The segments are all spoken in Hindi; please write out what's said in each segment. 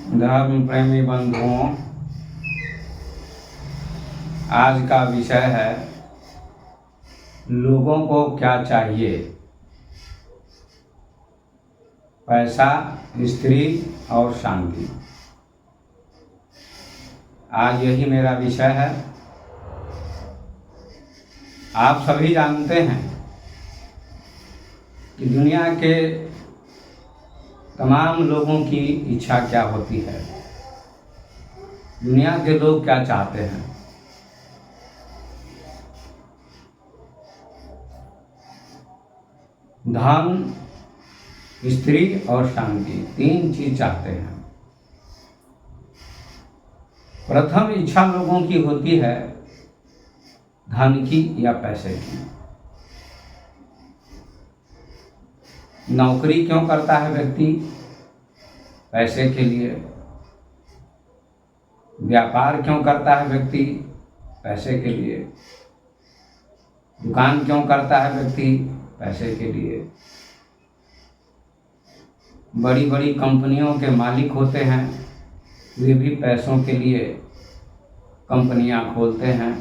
धर्म प्रेमी बंधुओं, आज का विषय है लोगों को क्या चाहिए। पैसा, स्त्री और शांति। आज यही मेरा विषय है। आप सभी जानते हैं कि दुनिया के तमाम लोगों की इच्छा क्या होती है, दुनिया के लोग क्या चाहते हैं। धन, स्त्री और शांति, तीन चीज चाहते हैं। प्रथम इच्छा लोगों की होती है धन की या पैसे की। नौकरी क्यों करता है व्यक्ति? पैसे के लिए। व्यापार क्यों करता है व्यक्ति? पैसे के लिए। दुकान क्यों करता है व्यक्ति? पैसे के लिए। बड़ी बड़ी कंपनियों के मालिक होते हैं, वे भी पैसों के लिए कंपनियां खोलते हैं,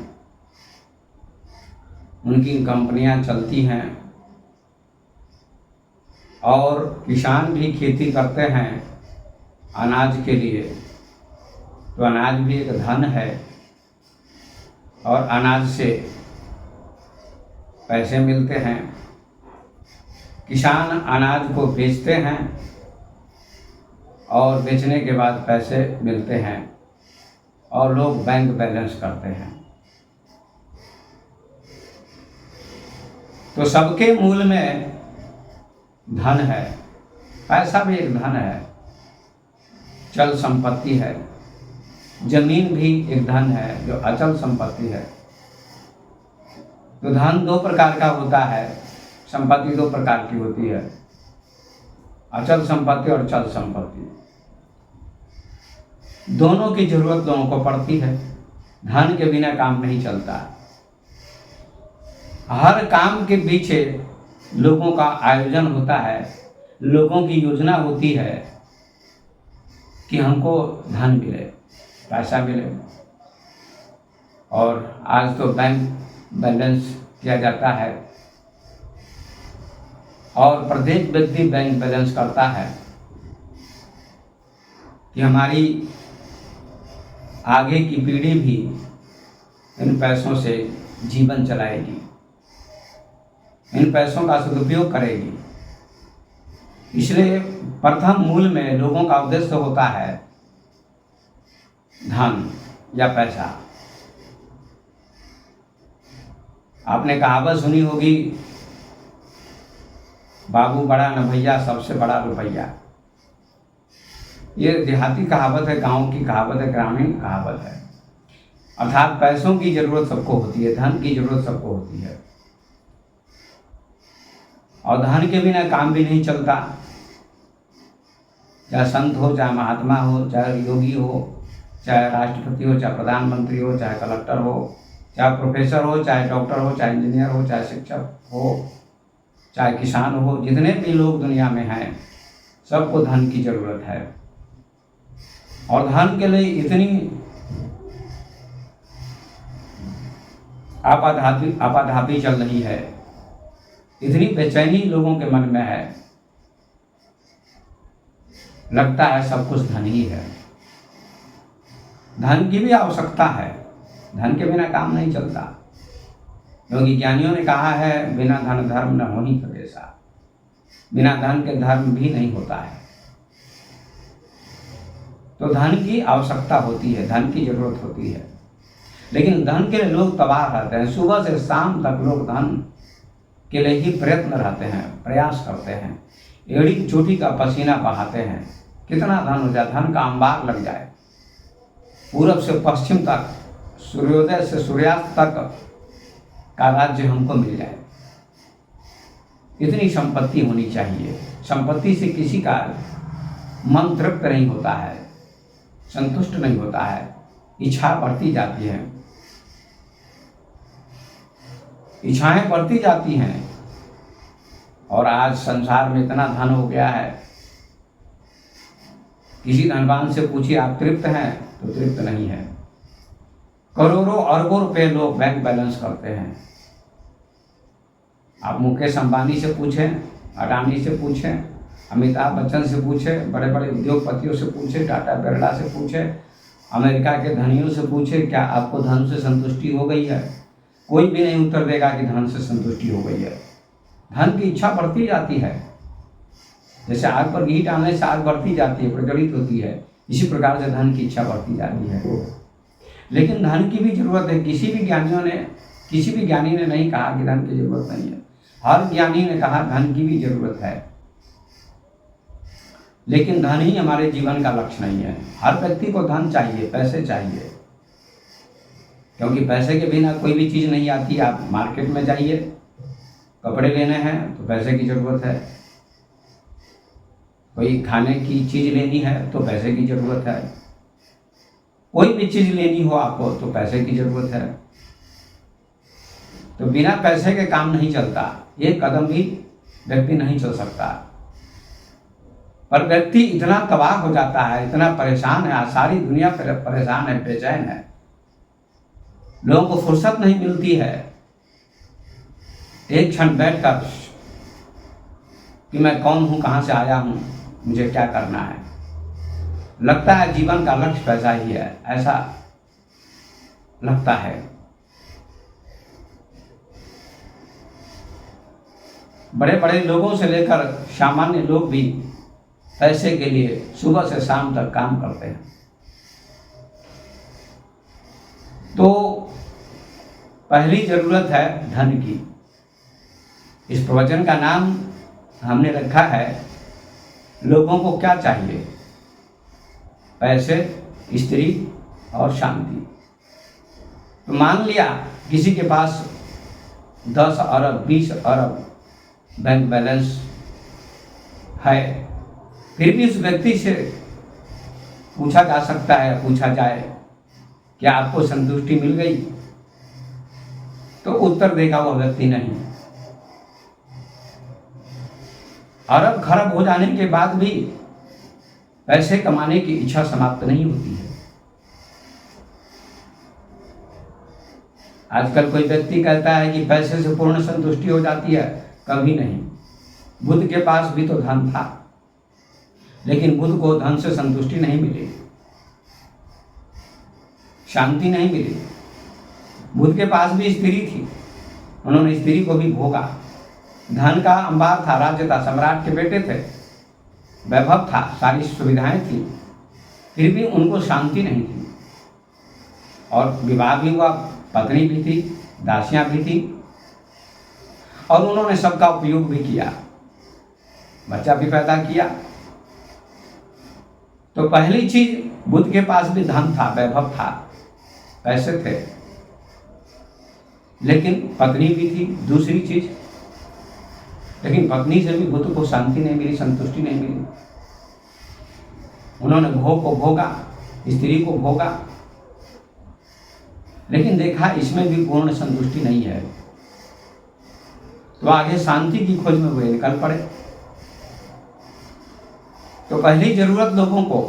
उनकी कंपनियां चलती हैं। और किसान भी खेती करते हैं अनाज के लिए, तो अनाज भी एक धन है और अनाज से पैसे मिलते हैं। किसान अनाज को बेचते हैं और बेचने के बाद पैसे मिलते हैं और लोग बैंक बैलेंस करते हैं। तो सबके मूल में धन है। पैसा भी एक धन है, चल संपत्ति है। जमीन भी एक धन है जो अचल संपत्ति है। तो धन दो प्रकार का होता है, संपत्ति दो प्रकार की होती है, अचल संपत्ति और चल संपत्ति। दोनों की जरूरत दोनों को पड़ती है। धन के बिना काम नहीं चलता। हर काम के पीछे लोगों का आयोजन होता है, लोगों की योजना होती है कि हमको धन मिले, पैसा मिले। और आज तो बैंक बैलेंस किया जाता है और प्रत्येक व्यक्ति बैंक बैलेंस करता है कि हमारी आगे की पीढ़ी भी इन पैसों से जीवन चलाएगी, इन पैसों का सदुपयोग करेगी। इसलिए प्रथम मूल में लोगों का उद्देश्य होता है धन या पैसा। आपने कहावत सुनी होगी, बाबू बड़ा न भैया, सबसे बड़ा रुपया। ये देहाती कहावत है, गांव की कहावत है, ग्रामीण कहावत है। अर्थात पैसों की जरूरत सबको होती है, धन की जरूरत सबको होती है और धन के बिना काम भी नहीं चलता। चाहे संत हो, चाहे महात्मा हो, चाहे योगी हो, चाहे राष्ट्रपति हो, चाहे प्रधानमंत्री हो, चाहे कलेक्टर हो, चाहे प्रोफेसर हो, चाहे डॉक्टर हो, चाहे इंजीनियर हो, चाहे शिक्षक हो, चाहे किसान हो, जितने भी लोग दुनिया में हैं सबको धन की जरूरत है। और धन के लिए इतनी आपाधापी चल रही है, इतनी बेचैनी लोगों के मन में है, लगता है सब कुछ धन ही है। धन की भी आवश्यकता है, धन के बिना काम नहीं चलता, क्योंकि ज्ञानियों ने कहा है बिना धन धर्म न होहि कबीसा। बिना धन के धर्म भी नहीं होता है। तो धन की आवश्यकता होती है, धन की जरूरत होती है, लेकिन धन के लिए लोग तबाह रहते हैं। सुबह से शाम तक लोग धन के लिए ही प्रयत्न रहते हैं, प्रयास करते हैं, एड़ी चोटी का पसीना बहाते हैं। कितना धन हो जाए, धन का अंबार लग जाए, पूरब से पश्चिम तक, सूर्योदय से सूर्यास्त तक का राज्य हमको मिल जाए। इतनी संपत्ति होनी चाहिए। संपत्ति से किसी का मन तृप्त नहीं होता है, संतुष्ट नहीं होता है, इच्छा बढ़ती जाती है, इच्छाएं बढ़ती जाती हैं। और आज संसार में इतना धन हो गया है किसी धनवान से पूछिए आप तृप्त हैं तो तृप्त नहीं है। करोड़ों अरबों रुपए लोग बैंक बैलेंस करते हैं। आप मुकेश अंबानी से पूछें, अडानी से पूछें, अमिताभ बच्चन से पूछें, बड़े बड़े उद्योगपतियों से पूछें, टाटा बिरला से पूछें, अमेरिका के धनियों से पूछें, क्या आपको धन से संतुष्टि हो गई है? कोई भी नहीं उत्तर देगा कि धन से संतुष्टि हो गई है। धन की इच्छा बढ़ती जाती है। जैसे आग पर घी डालने से आग बढ़ती जाती है, प्रज्वलित होती है, इसी प्रकार से धन की इच्छा बढ़ती जाती है। लेकिन धन की भी जरूरत है। किसी भी ज्ञानी ने नहीं कहा कि धन की जरूरत नहीं है। हर ज्ञानी ने कहा धन की भी जरूरत है, लेकिन धन ही हमारे जीवन का लक्ष्य नहीं है। हर व्यक्ति को धन चाहिए, पैसे चाहिए, क्योंकि पैसे के बिना कोई भी चीज़ नहीं आती। आप मार्केट में जाइए, कपड़े लेने हैं तो पैसे की ज़रूरत है, कोई खाने की चीज़ लेनी है तो पैसे की ज़रूरत है, कोई भी चीज़ लेनी हो आपको तो पैसे की ज़रूरत है। तो बिना पैसे के काम नहीं चलता, एक कदम भी व्यक्ति नहीं चल सकता। पर व्यक्ति इतना तबाह हो जाता है, इतना परेशान है, सारी दुनिया परेशान है, बेचैन है, लोगों को फुर्सत नहीं मिलती है एक क्षण बैठकर कि मैं कौन हूँ, कहाँ से आया हूँ, मुझे क्या करना है। लगता है जीवन का लक्ष्य पैसा ही है, ऐसा लगता है। बड़े बड़े लोगों से लेकर सामान्य लोग भी पैसे के लिए सुबह से शाम तक काम करते हैं। तो पहली जरूरत है धन की। इस प्रवचन का नाम हमने रखा है लोगों को क्या चाहिए, पैसे, स्त्री और शांति। तो मान लिया किसी के पास 10 अरब 20 अरब बैंक बैलेंस है, फिर भी उस व्यक्ति से पूछा जा सकता है, पूछा जाए क्या आपको संतुष्टि मिल गई, तो उत्तर देगा वह व्यक्ति नहीं। अरब खरब हो जाने के बाद भी पैसे कमाने की इच्छा समाप्त नहीं होती है। आजकल कोई व्यक्ति कहता है कि पैसे से पूर्ण संतुष्टि हो जाती है, कभी नहीं। बुद्ध के पास भी तो धन था, लेकिन बुद्ध को धन से संतुष्टि नहीं मिली, शांति नहीं मिली। बुद्ध के पास भी स्त्री थी, उन्होंने स्त्री को भी भोगा, धन का अंबार था, राज्य था, सम्राट के बेटे थे, वैभव था, सारी सुविधाएं थी, फिर भी उनको शांति नहीं थी। और विवाह भी हुआ, पत्नी भी थी, दासियां भी थी, और उन्होंने सबका उपयोग भी किया, बच्चा भी पैदा किया। तो पहली चीज, बुद्ध के पास भी धन था, वैभव था, पैसे थे, लेकिन पत्नी भी थी। दूसरी चीज, लेकिन पत्नी से भी बुद्ध को शांति नहीं मिली, संतुष्टि नहीं मिली। उन्होंने भोग को भोगा, स्त्री को भोगा, लेकिन देखा इसमें भी पूर्ण संतुष्टि नहीं है। तो आगे शांति की खोज में वे निकल पड़े। तो पहली जरूरत लोगों को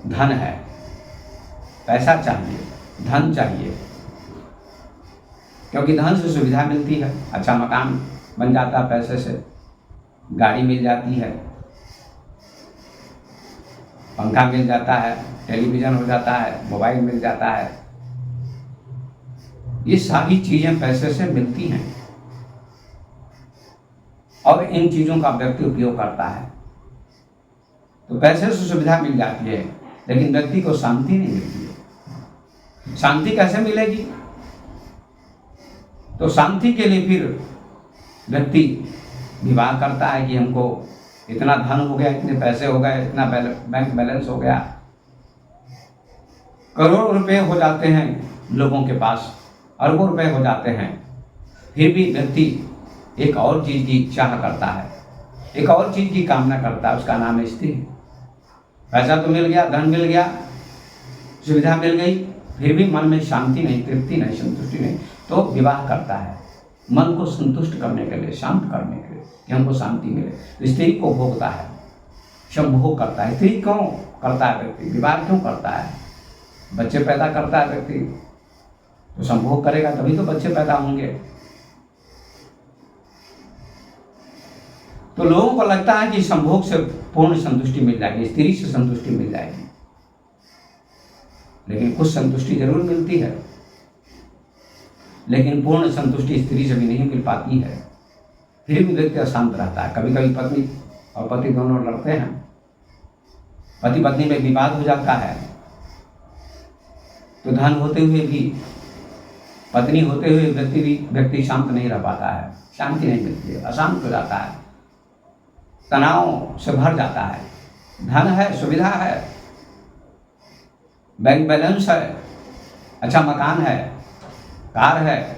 धन है, पैसा चाहिए, धन चाहिए, क्योंकि धन से सुविधा मिलती है। अच्छा मकान बन जाता है पैसे से, गाड़ी मिल जाती है, पंखा मिल जाता है, टेलीविज़न हो जाता है, मोबाइल मिल जाता है। ये सारी चीज़ें पैसे से मिलती हैं और इन चीज़ों का व्यक्ति उपयोग करता है। तो पैसे से सुविधा मिल जाती है, लेकिन व्यक्ति को शांति नहीं मिलती है। शांति कैसे मिलेगी? तो शांति के लिए फिर व्यक्ति विवाह करता है कि हमको इतना धन हो गया, इतने पैसे हो गए, इतना बैंक बैलेंस हो गया, करोड़ों रुपए हो जाते हैं लोगों के पास, अरबों रुपए हो जाते हैं, फिर भी व्यक्ति एक और चीज़ की चाह करता है, एक और चीज़ की कामना करता है, उसका नाम है स्त्री। पैसा तो मिल गया, धन मिल गया, सुविधा मिल गई, फिर भी मन में शांति नहीं, तृप्ति नहीं, संतुष्टि नहीं, तो विवाह करता है मन को संतुष्ट करने के लिए, शांत करने के लिए, कि हमको शांति मिले। स्त्री को भोगता है, संभोग करता है। स्त्री क्यों करता है व्यक्ति, विवाह क्यों करता है, बच्चे पैदा करता है व्यक्ति, तो संभोग करेगा तभी तो बच्चे पैदा होंगे। तो लोगों को लगता है कि संभोग से पूर्ण संतुष्टि मिल जाएगी, स्त्री से संतुष्टि मिल जाएगी, लेकिन कुछ संतुष्टि जरूर मिलती है, लेकिन पूर्ण संतुष्टि स्त्री से भी नहीं मिल पाती है। फिर भी व्यक्ति अशांत रहता है। कभी कभी पत्नी और पति दोनों लड़ते हैं, पति पत्नी में विवाद हो जाता है, तो धन होते हुए भी, पत्नी होते हुए व्यक्ति शांत नहीं रह पाता है, शांति नहीं मिलती है, अशांत हो जाता है, तनाव से भर जाता है। धन है, सुविधा है, बैंक बैलेंस है, अच्छा मकान है, कार है,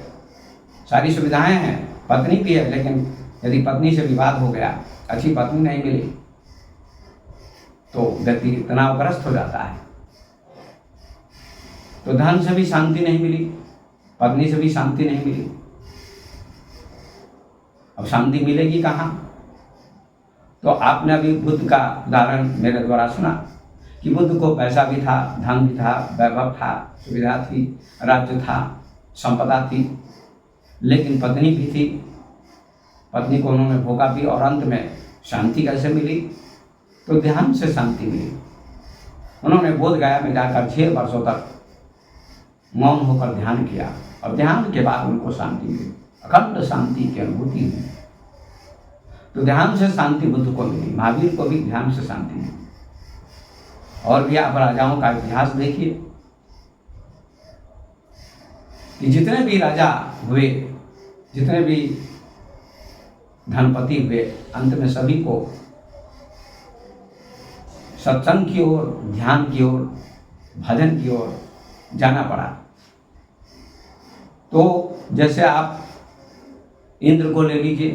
सारी सुविधाएं हैं, पत्नी भी है, लेकिन यदि पत्नी से विवाद हो गया, अच्छी पत्नी नहीं मिली, तो व्यक्ति तनावग्रस्त हो जाता है। तो धन से भी शांति नहीं मिली, पत्नी से भी शांति नहीं मिली, अब शांति मिलेगी कहाँ? तो आपने अभी बुद्ध का उदाहरण मेरे द्वारा सुना कि बुद्ध को पैसा भी था, धन भी था, वैभव था, सुविधा थी, राज्य था, संपदा थी, लेकिन पत्नी भी थी, पत्नी को उन्होंने भोगा भी, और अंत में शांति कैसे मिली? तो ध्यान से शांति मिली। उन्होंने बोध गया में जाकर 6 वर्षों तक मौन होकर ध्यान किया, और ध्यान के बाद उनको शांति मिली, अखंड शांति की अनुभूति हुई। तो ध्यान से शांति बुद्ध को मिली, महावीर को भी ध्यान से शांति मिली। और भी आप राजाओं का इतिहास देखिए कि जितने भी राजा हुए, जितने भी धनपति हुए, अंत में सभी को सत्संग की ओर, ध्यान की ओर, भजन की ओर जाना पड़ा। तो जैसे आप इंद्र को ले लीजिए,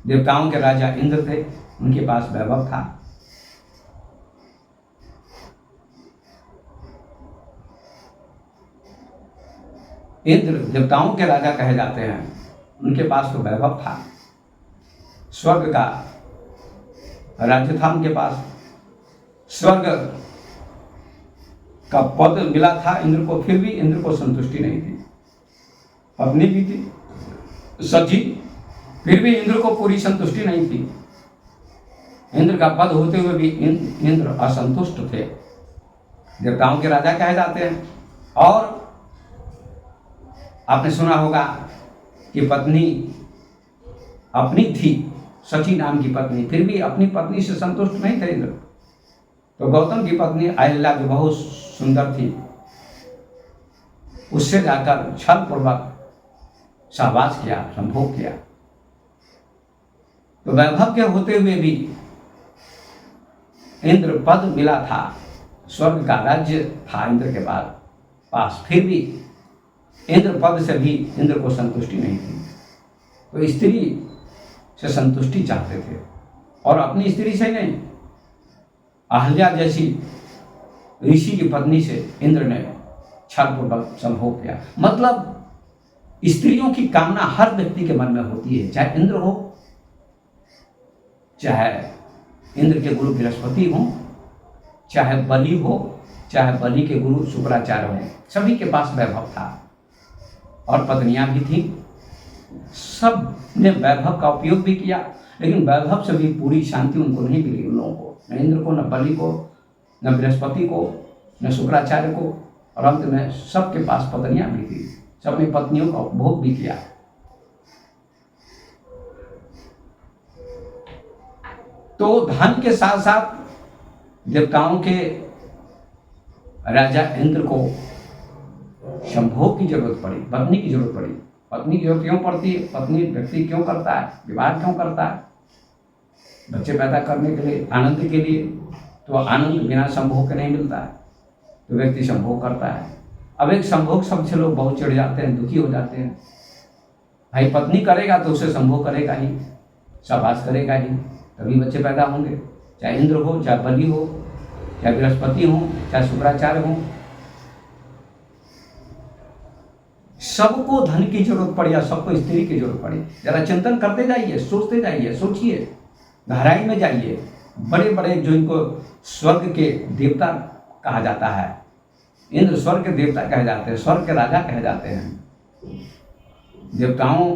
देवताओं के राजा इंद्र थे, उनके पास वैभव था, इंद्र देवताओं के राजा कहे जाते हैं, उनके पास तो वैभव था, स्वर्ग का राज्य था उनके पास, स्वर्ग का पद मिला था इंद्र को, फिर भी इंद्र को संतुष्टि नहीं थी। पत्नी भी थी सची, फिर भी इंद्र को पूरी संतुष्टि नहीं थी। इंद्र का पद होते हुए भी इंद्र असंतुष्ट थे, देवताओं के राजा कहे जाते हैं। और आपने सुना होगा कि पत्नी अपनी थी, सची नाम की पत्नी, फिर भी अपनी पत्नी से संतुष्ट नहीं थे इंद्र। तो गौतम की पत्नी अहिल्या जो बहुत सुंदर थी, उससे जाकर छल पूर्वक सहवास किया, संभोग किया। तो वैभव के होते हुए भी इंद्र पद मिला था, स्वर्ग का राज्य था इंद्र के पास, फिर भी इंद्र पद से भी इंद्र को संतुष्टि नहीं थी। तो स्त्री से संतुष्टि चाहते थे, और अपनी स्त्री से नहीं, अहल्या जैसी ऋषि की पत्नी से इंद्र ने छलपूर्वक संभोग किया। मतलब स्त्रियों की कामना हर व्यक्ति के मन में होती है, चाहे इंद्र हो, चाहे इंद्र के गुरु बृहस्पति हो, चाहे बलि हो, चाहे बलि के गुरु शुक्राचार्य हो, सभी के पास वैभव था और पत्नियां भी थी। सब ने वैभव का उपयोग भी किया, लेकिन वैभव से भी पूरी शांति उनको नहीं मिली, उन लोगों को, न इंद्र को, न बलि को, न बृहस्पति को, न शुक्राचार्य को, और अंत में सबके पास पत्नियां भी थी, सबने पत्नियों का उपभोग भी किया। तो धन के साथ साथ देवताओं के राजा इंद्र को संभोग की जरूरत पड़ी, पत्नी की जरूरत पड़ी। पत्नी की जरूरत क्यों पड़ती है? पत्नी व्यक्ति क्यों करता है, विवाह क्यों करता है? बच्चे पैदा करने के लिए, आनंद के लिए। तो आनंद बिना संभोग के नहीं मिलता है, तो व्यक्ति संभोग करता है। अब एक संभोग शब्द से लोग बहुत चिढ़ जाते हैं, दुखी हो जाते हैं। भाई पत्नी करेगा तो उसे संभोग करेगा ही, सहवास करेगा ही, तभी बच्चे पैदा होंगे, चाहे इंद्र हो, चाहे बलि हो, चाहे बृहस्पति हो, चाहे शुक्राचार्य हो। सबको धन की जरूरत पड़ी या सबको स्त्री की जरूरत पड़ी। जरा चिंतन करते जाइए, सोचते जाइए, सोचिए, गहराई में जाइए, बड़े बड़े जो इनको स्वर्ग के देवता कहा जाता है, इंद्र स्वर्ग के देवता कहे जाते हैं, स्वर्ग के राजा कहे जाते हैं, देवताओं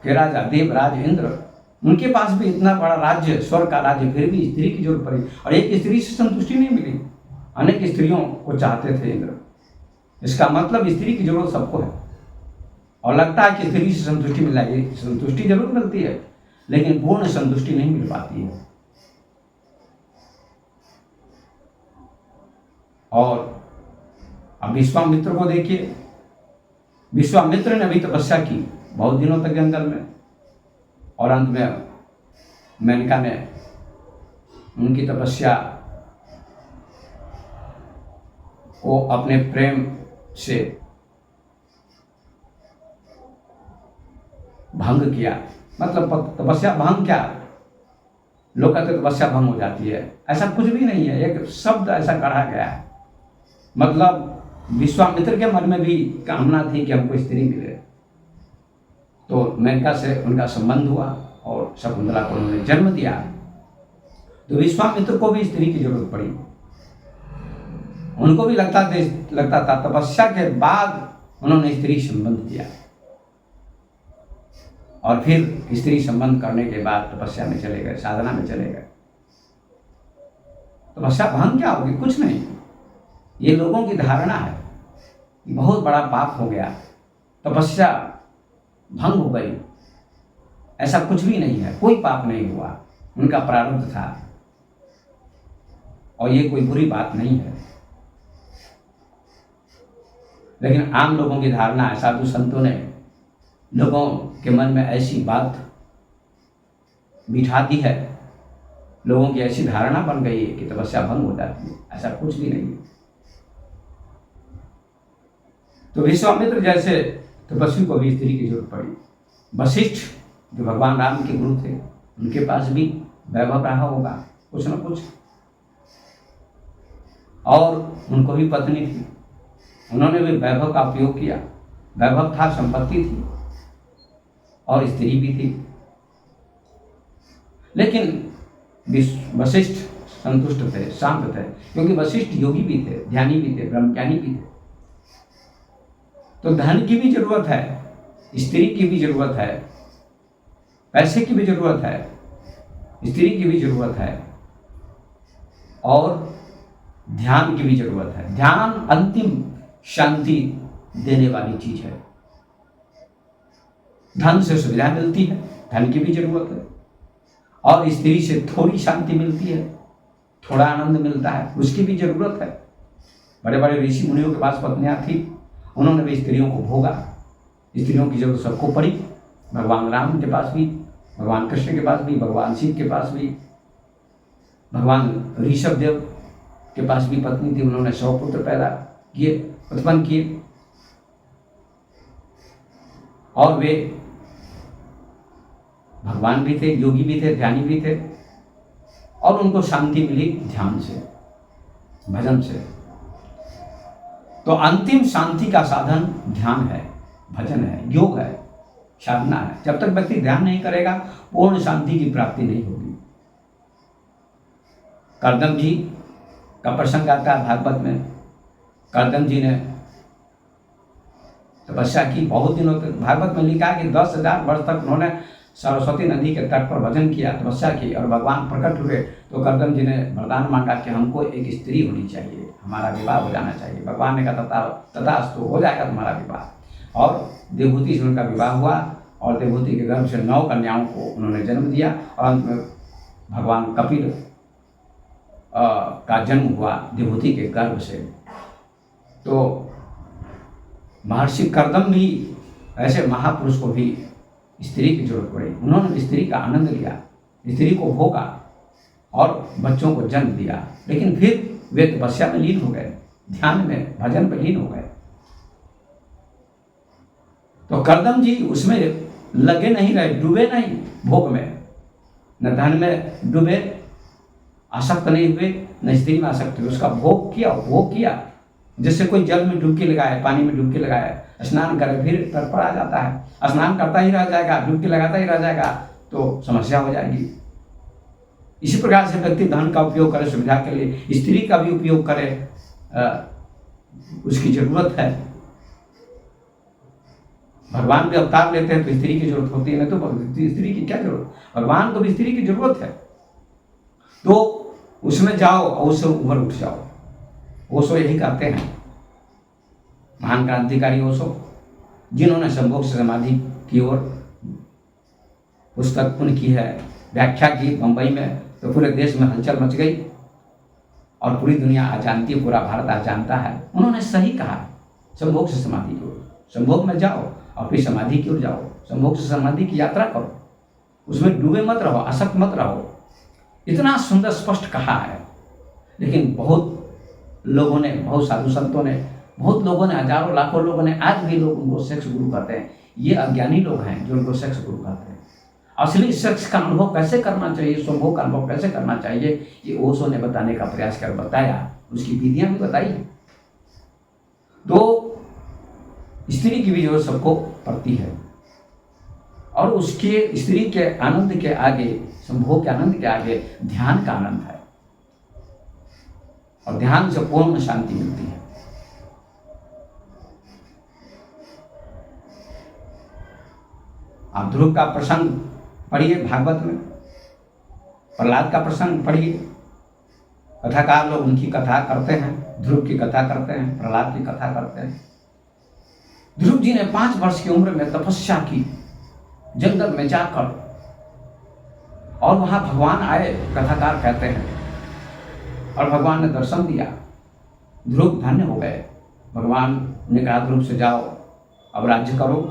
के राजा देवराज इंद्र, उनके पास भी इतना बड़ा राज्य, स्वर्ग का राज्य, फिर भी स्त्री की जरूरत पड़ी और एक स्त्री से संतुष्टि नहीं मिली, अनेक स्त्रियों को चाहते थे इंद्र। इसका मतलब स्त्री की जरूरत सबको है और लगता है कि स्त्री से संतुष्टि मिल जाएगी, संतुष्टि जरूर मिलती है लेकिन पूर्ण संतुष्टि नहीं मिल पाती है। और अब विश्वामित्र को देखिए, विश्वामित्र ने भी तपस्या की बहुत दिनों तक जंगल में और अंत में मेनका ने उनकी तपस्या को अपने प्रेम से भंग किया। मतलब तपस्या भंग क्या, लोग कहते तपस्या भंग हो जाती है, ऐसा कुछ भी नहीं है, एक शब्द ऐसा गढ़ा गया है। मतलब विश्वामित्र के मन में भी कामना थी कि हमको स्त्री मिले, तो मेनका से उनका संबंध हुआ और शकुंतला को उन्होंने जन्म दिया। तो विश्वामित्र को भी स्त्री की जरूरत पड़ी, उनको भी लगता था तपस्या के बाद उन्होंने स्त्री संबंध किया और फिर स्त्री संबंध करने के बाद तपस्या में चले गए, साधना में चले गए। तपस्या भंग क्या होगी, कुछ नहीं, ये लोगों की धारणा है, बहुत बड़ा पाप हो गया, तपस्या भंग हो गई, ऐसा कुछ भी नहीं है, कोई पाप नहीं हुआ, उनका प्रारब्ध था और ये कोई बुरी बात नहीं है। लेकिन आम लोगों की धारणा है, साधु संतों ने लोगों के मन में ऐसी बात बिठा दी है, लोगों की ऐसी धारणा बन गई है कि तपस्या भंग हो जाती है, ऐसा कुछ भी नहीं है। तो विश्वामित्र जैसे तपस्वी को भी स्त्री की जरूरत पड़ी। वशिष्ठ जो भगवान राम के गुरु थे, उनके पास भी वैभव रहा होगा कुछ न कुछ, और उनको भी पत्नी थी, उन्होंने भी वैभव का उपयोग किया, वैभव था, संपत्ति थी और स्त्री भी थी। लेकिन वशिष्ठ संतुष्ट थे, शांत थे, क्योंकि वशिष्ठ योगी भी थे, ध्यानी भी थे, ब्रह्मज्ञानी भी थे। तो धन की भी जरूरत है, स्त्री की भी जरूरत है, पैसे की भी जरूरत है, स्त्री की भी जरूरत है और ध्यान की भी जरूरत है। ध्यान अंतिम शांति देने वाली चीज है। धन से सुविधा मिलती है, धन की भी जरूरत है, और स्त्री से थोड़ी शांति मिलती है, थोड़ा आनंद मिलता है, उसकी भी जरूरत है। बड़े बड़े ऋषि मुनियों के पास पत्नियां थी, उन्होंने भी स्त्रियों को भोगा, स्त्रियों की जरूरत सबको पड़ी। भगवान राम के पास भी, भगवान कृष्ण के पास भी, भगवान शिव के पास भी, भगवान ऋषभ देव के पास भी पत्नी थी, उन्होंने 100 पुत्र पैदा किए, उत्पन्न किए, और वे भगवान भी थे, योगी भी थे, ध्यानी भी थे, और उनको शांति मिली ध्यान से, भजन से। तो अंतिम शांति का साधन ध्यान है, भजन है, योग है, साधना है। जब तक व्यक्ति ध्यान नहीं करेगा, पूर्ण शांति की प्राप्ति नहीं होगी। कर्दम जी का प्रसंग आता है भागवत में। कर्दम जी ने तपस्या की बहुत दिनों तक, भागवत में लिखा है कि 10,000 वर्ष तक उन्होंने सरस्वती नदी के तट पर भजन किया, तपस्या की, और भगवान प्रकट हुए तो कर्दम जी ने वरदान मांगा कि हमको एक स्त्री होनी चाहिए, हमारा विवाह हो जाना चाहिए। भगवान ने कहा तथास्तु, हो जाएगा तुम्हारा विवाह। और देवहूति से उनका विवाह हुआ और देवहूति के गर्भ से 9 कन्याओं को उन्होंने जन्म दिया और अंत में भगवान कपिल का जन्म हुआ देवहूति के गर्भ से। तो महर्षि कर्दम भी ऐसे महापुरुष को भी स्त्री की जरूरत पड़ी, उन्होंने स्त्री का आनंद लिया, स्त्री को भोगा और बच्चों को जन्म दिया, लेकिन फिर वे तपस्या में लीन हो गए, ध्यान में, भजन में लीन हो गए। तो कर्दम जी उसमें लगे नहीं रहे, डूबे नहीं भोग में, न धन में डूबे, आसक्त नहीं हुए, न स्त्री में आसक्त हुए, उसका भोग किया। जैसे कोई जल में डुबकी लगाए, पानी में डुबकी लगाए, स्नान करे, फिर तट पर आ जाता है, स्नान करता ही रह जाएगा, डुबकी लगाता ही रह जाएगा, तो समस्या हो जाएगी। इसी प्रकार से व्यक्ति धन का उपयोग करे सुविधा के लिए, स्त्री का भी उपयोग करे, उसकी जरूरत है। भगवान भी अवतार लेते हैं तो स्त्री की जरूरत होती है, नहीं तो स्त्री की क्या जरूरत, भगवान को भी स्त्री की जरूरत है। तो उसमें जाओ और उससे उभर उठ जाओ। ओशो यही कहते हैं, महान क्रांतिकारी ओशो, जिन्होंने संभोग से समाधि की ओर पुस्तक उनकी है, व्याख्या की बंबई में, तो पूरे देश में हलचल मच गई और पूरी दुनिया आज जानती है, पूरा भारत आज जानता है। उन्होंने सही कहा, संभोग से समाधि की ओर, संभोग में जाओ और फिर समाधि की ओर जाओ, संभोग से समाधि की यात्रा करो, उसमें डूबे मत रहो, आसक्त मत रहो। इतना सुंदर स्पष्ट कहा है। लेकिन बहुत लोगों ने, बहुत साधु संतों ने, बहुत लोगों ने, हजारों लाखों लोगों ने, आज भी लोग उनको सेक्स गुरु कहते हैं। ये अज्ञानी लोग हैं जो उनको सेक्स गुरु कहते हैं। असली सेक्स का अनुभव कैसे करना चाहिए, संभोग का अनुभव कैसे करना चाहिए, ये ओशो ने बताने का प्रयास कर बताया, उसकी विधियां भी बताई है। तो स्त्री की भी जरूरत सबको पड़ती है और उसके, स्त्री के आनंद के आगे, संभोग के आनंद के आगे ध्यान का आनंद है और ध्यान से पूर्ण शांति मिलती है। आप ध्रुव का प्रसंग पढ़िए भागवत में, प्रहलाद का प्रसंग पढ़िए, कथाकार लोग उनकी कथा करते हैं, ध्रुव की कथा करते हैं, प्रहलाद की कथा करते हैं। ध्रुव जी ने 5 वर्ष की उम्र में तपस्या की जंगल में जाकर, और वहां भगवान आए, कथाकार कहते हैं, और भगवान ने दर्शन दिया। ध्रुव धन्य हो गए। भगवान ने कहा ध्रुव से जाओ अब राज्य करो।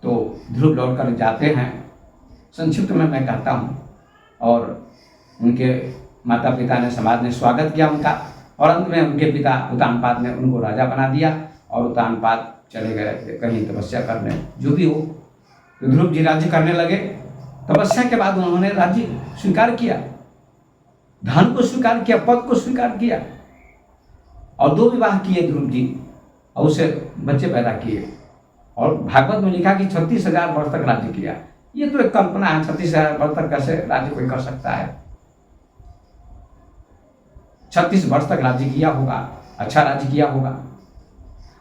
तो ध्रुव लौटकर जाते हैं। संक्षिप्त में मैं कहता हूँ, और उनके माता पिता ने, समाज ने स्वागत किया उनका, और अंत में उनके पिता उत्तानपाद ने उनको राजा बना दिया और उत्तानपाद चले गए कहीं तपस्या करने, जो भी हो। तो ध्रुव जी राज्य करने लगे। तपस्या के बाद उन्होंने राज्य स्वीकार किया, धन को स्वीकार किया, पद को स्वीकार किया, और 2 विवाह किए ध्रुव जी और उसे बच्चे पैदा किए। और भागवत में लिखा कि 36,000 वर्ष तक राज्य किया। ये तो एक कल्पना है, 36,000 वर्ष तक कैसे राज्य कोई कर सकता है। 36 वर्ष तक राज्य किया होगा, अच्छा राज्य किया होगा।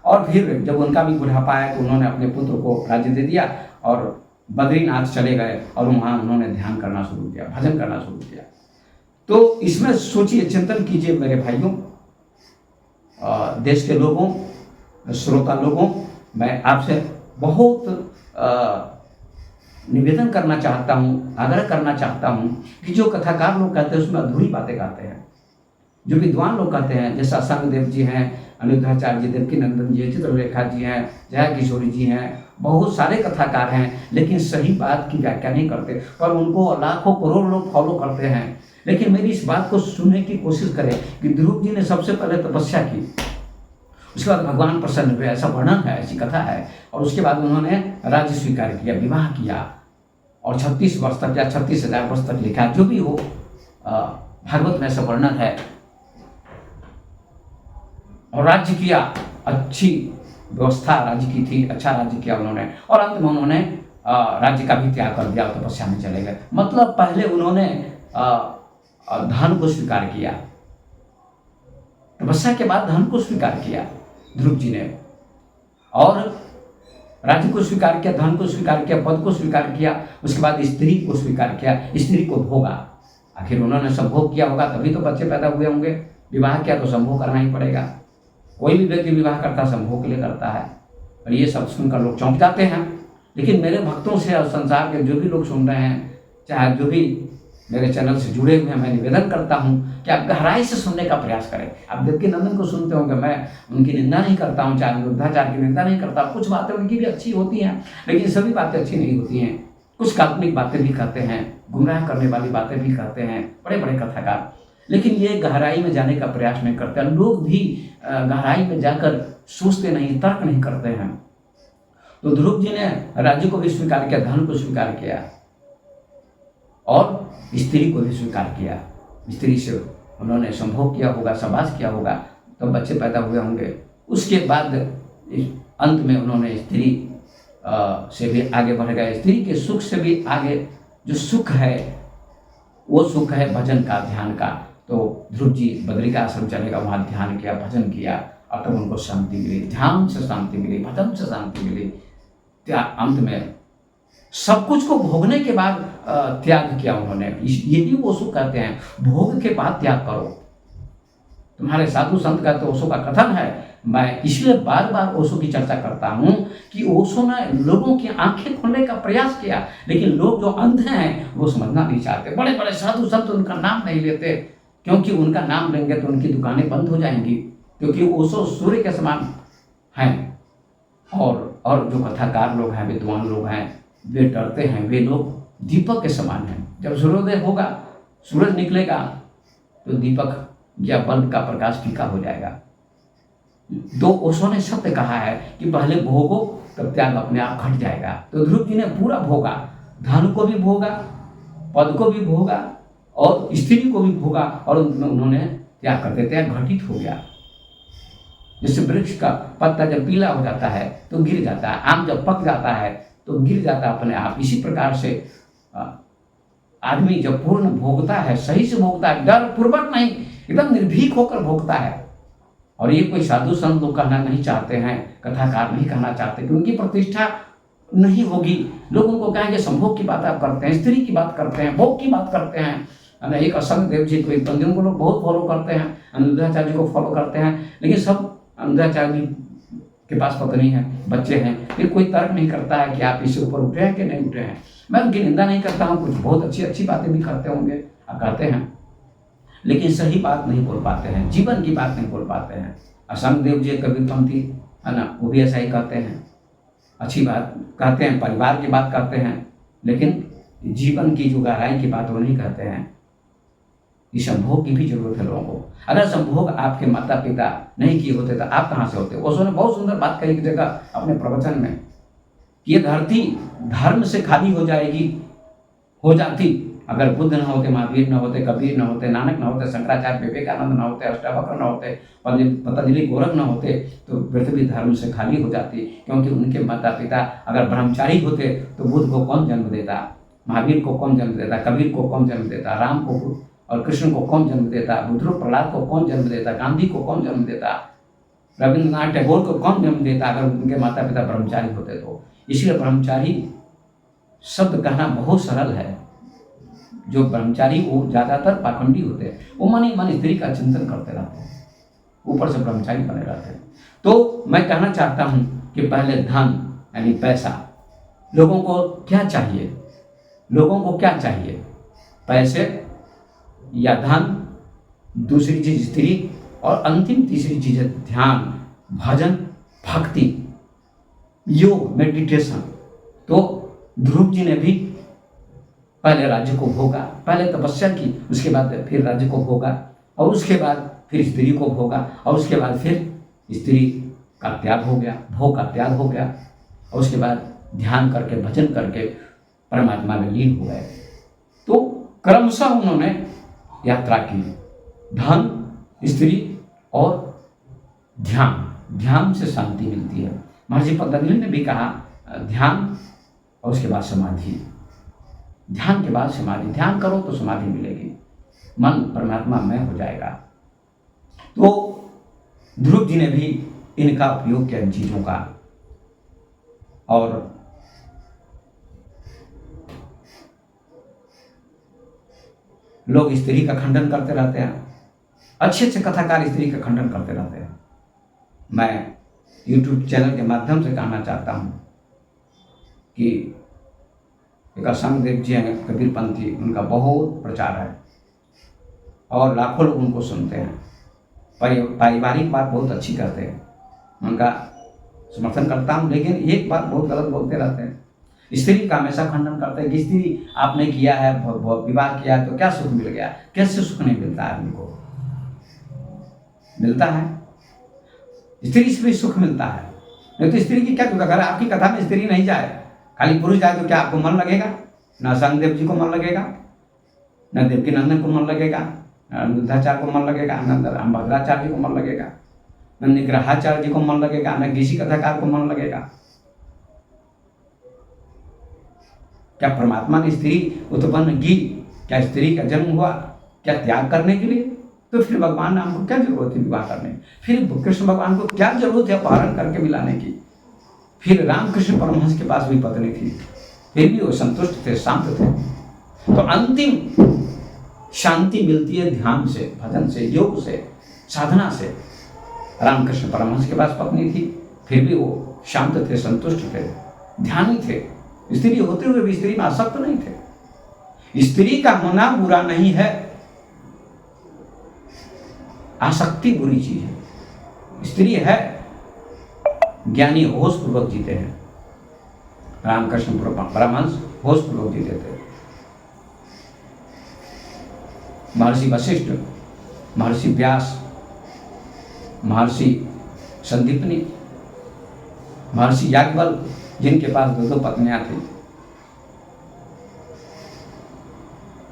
और फिर जब उनका भी बुढ़ापा आया तो उन्होंने अपने पुत्र को राज्य दे दिया और बद्रीनाथ चले गए और वहाँ उन्होंने ध्यान करना शुरू किया, भजन करना शुरू किया। तो इसमें सोचिए, चिंतन कीजिए मेरे भाइयों, देश के लोगों, श्रोता लोगों, मैं आपसे बहुत निवेदन करना चाहता हूँ, आग्रह करना चाहता हूँ कि जो कथाकार लोग कहते हैं उसमें अधूरी बातें कहते हैं। जो विद्वान लोग कहते हैं, जैसा संगदेव जी हैं, अनिरुद्धाचार्य जी, देवकी नंदन जी, चित्रलेखा जी हैं, जया किशोरी जी हैं, बहुत सारे कथाकार हैं, लेकिन सही बात की व्याख्या नहीं करते, पर उनको लाखों करोड़ लोग फॉलो करते हैं। लेकिन मेरी इस बात को सुनने की कोशिश करें कि ध्रुव जी ने सबसे पहले तपस्या की, उसके बाद भगवान प्रसन्न हुए, ऐसा वर्णन है, ऐसी कथा है। और उसके बाद उन्होंने राज्य स्वीकार किया, विवाह किया, और 36 वर्ष तक या 36,000 वर्ष तक लिखा, जो भी हो, भागवत में ऐसा वर्णन है। और राज्य किया, अच्छी व्यवस्था राज्य की थी, अच्छा राज्य किया उन्होंने, और अंत में उन्होंने राज्य का भी त्याग कर दिया, तपस्या में चले गए। मतलब पहले उन्होंने धन को स्वीकार किया, तपस्या के बाद धन को स्वीकार किया ध्रुव जी ने, और राज्य को स्वीकार किया, धन को स्वीकार किया, पद को स्वीकार किया, उसके बाद स्त्री को स्वीकार किया, स्त्री को भोगा। आखिर उन्होंने संभोग किया होगा तभी तो बच्चे पैदा हुए होंगे। विवाह किया तो संभोग करना ही पड़ेगा। कोई भी व्यक्ति विवाह करता संभोग के लिए करता है। और ये सब सुनकर लोग चौंक जाते हैं। लेकिन मेरे भक्तों से और संसार के जो भी लोग सुन रहे हैं, चाहे जो भी मेरे चैनल से जुड़े हुए हैं, मैं निवेदन करता हूँ कि आप गहराई से सुनने का प्रयास करें। आप देवकी नंदन को सुनते होंगे, मैं उनकी निंदा नहीं करता हूँ, चाहे अनिरुद्धाचार्य की निंदा नहीं करता। कुछ बातें उनकी भी अच्छी होती हैं, लेकिन सभी बातें अच्छी नहीं होती हैं। कुछ काल्पनिक बातें भी कहते हैं, गुमराह करने वाली बातें भी कहते हैं बड़े बड़े कथाकार, लेकिन ये गहराई में जाने का प्रयास नहीं करते। लोग भी गहराई में जाकर सोचते नहीं, तर्क नहीं करते हैं। तो ध्रुव जी ने राज्य को भी स्वीकार किया, धन को स्वीकार किया, और स्त्री को भी स्वीकार किया। स्त्री से उन्होंने संभोग किया होगा, सहवास किया होगा, तो बच्चे पैदा हुए होंगे। उसके बाद अंत में उन्होंने स्त्री से भी आगे बढ़ गए, स्त्री के सुख से भी आगे जो सुख है वो सुख है भजन का, ध्यान का। तो ध्रुव जी बद्रिका आश्रम चले गए, वहाँ ध्यान किया, भजन किया और तब उनको शांति मिली, ध्यान से शांति मिली, भजन से शांति मिली। अंत में सब कुछ को भोगने के बाद त्याग किया उन्होंने। ये भी ओशो कहते हैं, भोग के बाद त्याग करो। तुम्हारे साधु संत का तो ओशो का कथन है। मैं इसलिए बार बार ओशो की चर्चा करता हूँ कि ओशो ने लोगों की आंखें खोलने का प्रयास किया, लेकिन लोग जो अंधे हैं वो समझना नहीं चाहते। बड़े बड़े साधु संत उनका नाम नहीं लेते, क्योंकि उनका नाम लेंगे तो उनकी दुकानें बंद हो जाएंगी, क्योंकि ओशो सूर्य के समान हैं। और जो कथाकार लोग हैं, विद्वान लोग हैं, वे डरते हैं। वे लोग दीपक के समान हैं। जब सूर्योदय होगा, सूरज निकलेगा, तो दीपक या बल्ब का प्रकाश फीका हो जाएगा। तो ओशो ने सत्य कहा है कि पहले भोगो तब त्याग अपने आप घट जाएगा। तो ध्रुव जी ने पूरा भोगा, धन को भी भोगा, पद को भी भोगा और स्त्री को भी भोगा, और उन्होंने त्याग कर देते हैं, घटित हो गया। जैसे वृक्ष का पत्ता जब पीला हो जाता है तो गिर जाता है, आम जब पक जाता है तो गिर जाता है अपने आप। इसी प्रकार से आदमी जब पूर्ण भोगता है, सही से भोगता है, डर पूर्वक नहीं, एकदम निर्भीक होकर भोगता है। और ये कोई साधु संत लोग कहना नहीं चाहते हैं, कथाकार नहीं कहना चाहते कि उनकी प्रतिष्ठा नहीं होगी। लोग उनको कहेंगे संभोग की बात आप करते हैं, स्त्री की बात करते हैं, भोग की बात करते हैं। एक असंग देव जी को, एक बंदियों को लोग बहुत फॉलो करते हैं, अनिरुद्धाचार्य जी को फॉलो करते हैं, लेकिन सब अनिरुद्धाचार्य जी के पास पत्नी है, बच्चे हैं, फिर कोई तर्क नहीं करता है कि आप इससे ऊपर उठे हैं कि नहीं उठे हैं। मैं उनकी निंदा नहीं करता हूँ, कुछ बहुत अच्छी अच्छी बातें भी करते होंगे, कहते हैं, लेकिन सही बात नहीं बोल पाते हैं, जीवन की बात नहीं बोल पाते हैं। असंग देव जी कबीरपंथी है ना, वो भी ऐसा ही कहते हैं, अच्छी बात कहते हैं, परिवार की बात करते हैं, लेकिन जीवन की जो गहराई की बात वो नहीं कहते हैं। कि संभोग की भी जरूरत है लोगों को। अगर संभोग आपके माता पिता नहीं किए होते तो आप कहाँ से होते। ओशो ने बहुत सुंदर बात कही एक जगह अपने प्रवचन में कि ये धरती धर्म से खाली हो जाएगी, हो जाती अगर बुद्ध न होते, महावीर न होते, कबीर न होते, नानक न होते, शंकराचार्य, विवेकानंद न होते, अष्टावक्र न होते, पतंजलि गोरख न होते, तो पृथ्वी धर्म से खाली हो जाती। क्योंकि उनके माता पिता अगर ब्रह्मचारी होते तो बुद्ध को कौन जन्म देता, महावीर को कौन जन्म देता, कबीर को कौन जन्म देता, राम को और कृष्ण को कौन जन्म देता, बुद्ध प्रहलाद को कौन जन्म देता, गांधी को कौन जन्म देता, रविंद्रनाथ टैगोर को कौन जन्म देता अगर उनके माता पिता ब्रह्मचारी होते तो। इसलिए ब्रह्मचारी शब्द कहना बहुत सरल है। जो ब्रह्मचारी वो ज़्यादातर पाखंडी होते हैं, वो मन ही मन स्त्री का चिंतन करते रहते हैं, ऊपर से ब्रह्मचारी बने रहते हैं। तो मैं कहना चाहता हूँ कि पहले धन यानी पैसा, लोगों को क्या चाहिए, लोगों को क्या चाहिए, पैसे या धन, दूसरी चीज स्त्री, और अंतिम तीसरी चीज है ध्यान, भजन, भक्ति, योग, मेडिटेशन। तो ध्रुव जी ने भी पहले राज्य को भोगा, पहले तपस्या की, उसके बाद फिर राज्य को भोगा, और उसके बाद फिर स्त्री को भोगा, और उसके बाद फिर स्त्री का त्याग हो गया, भोग का त्याग हो गया, और उसके बाद ध्यान करके भजन करके परमात्मा में लीन हो गए। तो क्रमशः उन्होंने यात्रा की, धन, स्त्री और ध्यान। ध्यान से शांति मिलती है। महर्षि पतंजलि ने भी कहा ध्यान और उसके बाद समाधि, ध्यान के बाद समाधि, ध्यान करो तो समाधि मिलेगी, मन परमात्मा में हो जाएगा। तो ध्रुव जी ने भी इनका उपयोग किया इन चीजों का। और लोग स्त्री का खंडन करते रहते हैं, अच्छे अच्छे कथाकार स्त्री का खंडन करते रहते हैं। मैं YouTube चैनल के माध्यम से कहना चाहता हूँ कि एक असंग देव जी हैं कबीरपंथी, उनका बहुत प्रचार है और लाखों लोग उनको सुनते हैं, पारिवारिक बात बहुत अच्छी करते हैं, उनका समर्थन करता हूँ। लेकिन एक बात बहुत गलत बोलते रहते हैं, स्त्री का हमेशा खंडन करते हैं कि स्त्री आपने किया है, विवाह किया तो क्या सुख मिल गया। कैसे सुख नहीं मिलता आदमी को, मिलता है, स्त्री से भी सुख मिलता है। नहीं तो स्त्री की क्या, अगर आपकी कथा में स्त्री नहीं जाए, खाली पुरुष जाए तो क्या आपको मन लगेगा? न असंग देव जी को मन लगेगा, न देवकी नंदन को मन लगेगा, न बुद्धाचार्य को मन लगेगा, न भद्राचार्य जी को मन लगेगा, न निग्रहाचार्य जी को मन लगेगा, न किसी कथाकार को मन लगेगा। क्या परमात्मा ने स्त्री उत्पन्न की? क्या स्त्री का जन्म हुआ क्या त्याग करने के लिए? तो फिर भगवान नाम को क्या जरूरत है विवाह करने? फिर कृष्ण भगवान को क्या जरूरत है अपहरण करके मिलाने की? फिर रामकृष्ण परमहंस के पास भी पत्नी थी, फिर भी वो संतुष्ट थे, शांत थे। तो अंतिम शांति मिलती है ध्यान से, भजन से, योग से, साधना से। रामकृष्ण परमहंस के पास पत्नी थी, फिर भी वो शांत थे, संतुष्ट थे, ध्यानी थे। स्त्री होते हुए भी स्त्री में आसक्त नहीं थे। स्त्री का होना बुरा नहीं है, आसक्ति बुरी चीज है। स्त्री है, ज्ञानी होश पूर्वक जीते हैं। रामकृष्ण परमहंस होश पूर्वक जीते थे। महर्षि वशिष्ठ, महर्षि व्यास, महर्षि संदीपनी, महर्षि याज्ञवल्क्य, जिनके पास 2 पत्नियां थी।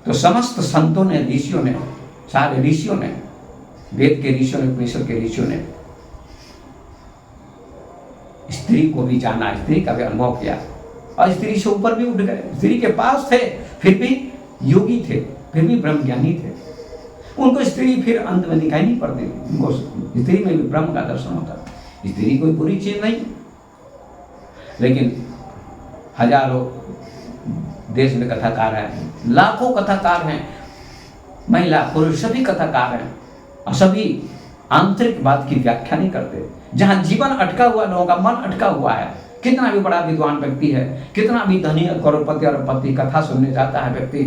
तो समस्त संतों ने, ऋषियों ने, सारे ऋषियों ने, वेद के ऋषियों ने, उपनिषद के ऋषियों ने स्त्री को भी जाना, स्त्री का भी अनुभव किया और स्त्री से ऊपर भी उठ गए। स्त्री के पास थे, फिर भी योगी थे, फिर भी ब्रह्म ज्ञानी थे। उनको स्त्री फिर अंत में दिखाई नहीं पड़ती थी, उनको स्त्री में भी ब्रह्म का दर्शन होता था। स्त्री कोई बुरी चीज नहीं, लेकिन हजारों देश में कथाकार हैं, लाखों कथाकार हैं, महिला पुरुष सभी कथाकार हैं, और सभी आंतरिक बात की व्याख्या नहीं करते। जहां जीवन अटका हुआ, लोगों का मन अटका हुआ है, कितना भी बड़ा विद्वान व्यक्ति है, कितना भी धनी करोड़पति और पति, कथा सुनने जाता है व्यक्ति,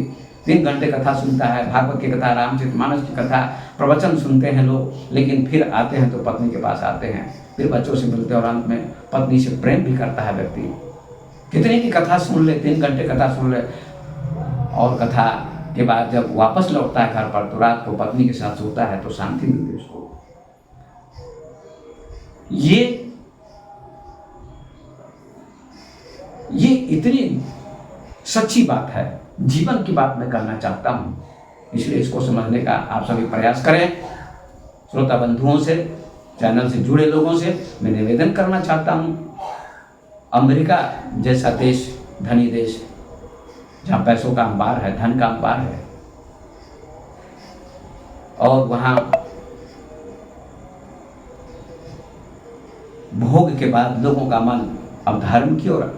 3 घंटे कथा सुनता है, भागवत की कथा, रामचरितमानस की कथा, प्रवचन सुनते हैं लोग, लेकिन फिर आते हैं तो पत्नी के पास आते हैं, फिर बच्चों से मिलते हैं और अंत में पत्नी से प्रेम भी करता है व्यक्ति। कितनी भी कथा सुन ले, 3 घंटे कथा सुन ले, और कथा के बाद जब वापस लौटता है घर पर तो रात को पत्नी के साथ सोता है तो शांति मिलती है उसको। ये इतनी सच्ची बात है, जीवन की बात मैं करना चाहता हूं, इसलिए इसको समझने का आप सभी प्रयास करें। श्रोता बंधुओं से, चैनल से जुड़े लोगों से मैं निवेदन करना चाहता हूं, अमेरिका जैसा देश, धनी देश, जहां पैसों का अंबार है, धन का अंबार है, और वहां भोग के बाद लोगों का मन अब धर्म की ओर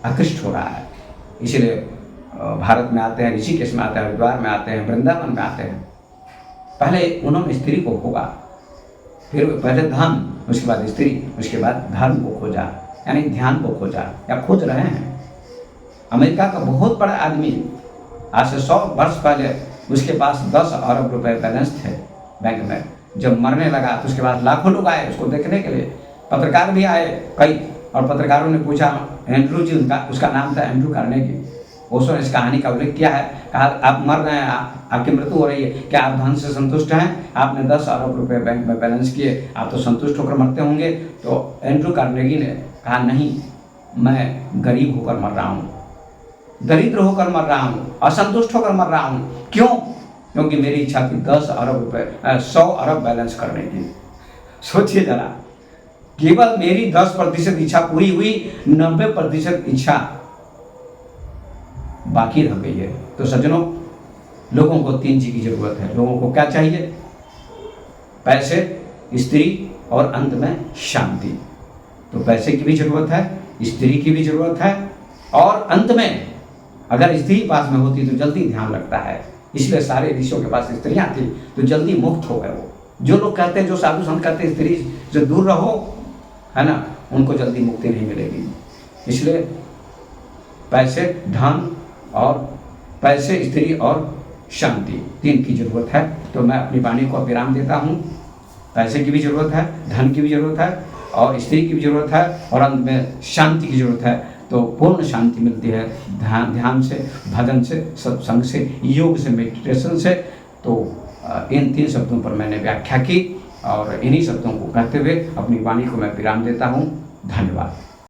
आकृष्ट हो रहा है। इसलिए भारत में आते हैं, ऋषिकेश में आते हैं, हरिद्वार में आते हैं, वृंदावन में आते हैं। पहले उन्होंने स्त्री को भोगा, फिर पहले धन, उसके बाद स्त्री, उसके बाद धर्म को खोजा, यानी ध्यान को खोजा या खोज रहे हैं। अमेरिका का बहुत बड़ा आदमी, आज से 100 वर्ष पहले उसके पास 10 अरब रुपए बैलेंस थे बैंक में। जब मरने लगा तो उसके बाद लाखों लोग आए उसको देखने के लिए, पत्रकार भी आए कई, और पत्रकारों ने पूछा, एंड्रू जी, उसका नाम था एंड्रू कार्नेगी, उसने इस कहानी का उल्लेख किया है। कहा आप मर रहे हैं, आपकी मृत्यु हो रही है, क्या आप धन से संतुष्ट हैं? आपने 10 अरब रुपए बैंक में बैलेंस किए, आप तो संतुष्ट होकर मरते होंगे। तो एंड्रू कार्नेगी ने कहा, नहीं, मैं गरीब होकर मर रहा हूँ, दरिद्र होकर मर रहा हूँ, असंतुष्ट होकर मर रहा हूँ। क्यों? क्योंकि मेरी इच्छा थी 10 अरब रुपए 100 अरब बैलेंस करने की। सोचिए जरा, केवल मेरी 10% इच्छा पूरी हुई, 90% इच्छा बाकी रह गई है। तो सज्जनों, लोगों को 3 चीज की जरूरत है। लोगों को क्या चाहिए? पैसे, स्त्री और अंत में शांति। तो पैसे की भी जरूरत है, स्त्री की भी जरूरत है, और अंत में अगर स्त्री पास में होती तो जल्दी ध्यान लगता है। इसलिए सारे ऋषियों के पास स्त्रियां थी तो जल्दी मुक्त हो गए वो। जो लोग कहते हैं, जो साधु संत कहते हैं स्त्री से दूर रहो, है ना, उनको जल्दी मुक्ति नहीं मिलेगी। इसलिए पैसे, धन और पैसे, स्त्री और शांति, 3 की जरूरत है। तो मैं अपनी वाणी को विराम देता हूँ। पैसे की भी जरूरत है, धन की भी जरूरत है, और स्त्री की भी जरूरत है, और अंत में शांति की जरूरत है। तो पूर्ण शांति मिलती है ध्यान से, भजन से, सत्संग से, योग से, मेडिटेशन से। तो इन 3 शब्दों पर मैंने व्याख्या की, और इन्हीं शब्दों को कहते हुए अपनी वाणी को मैं विराम देता हूँ। धन्यवाद।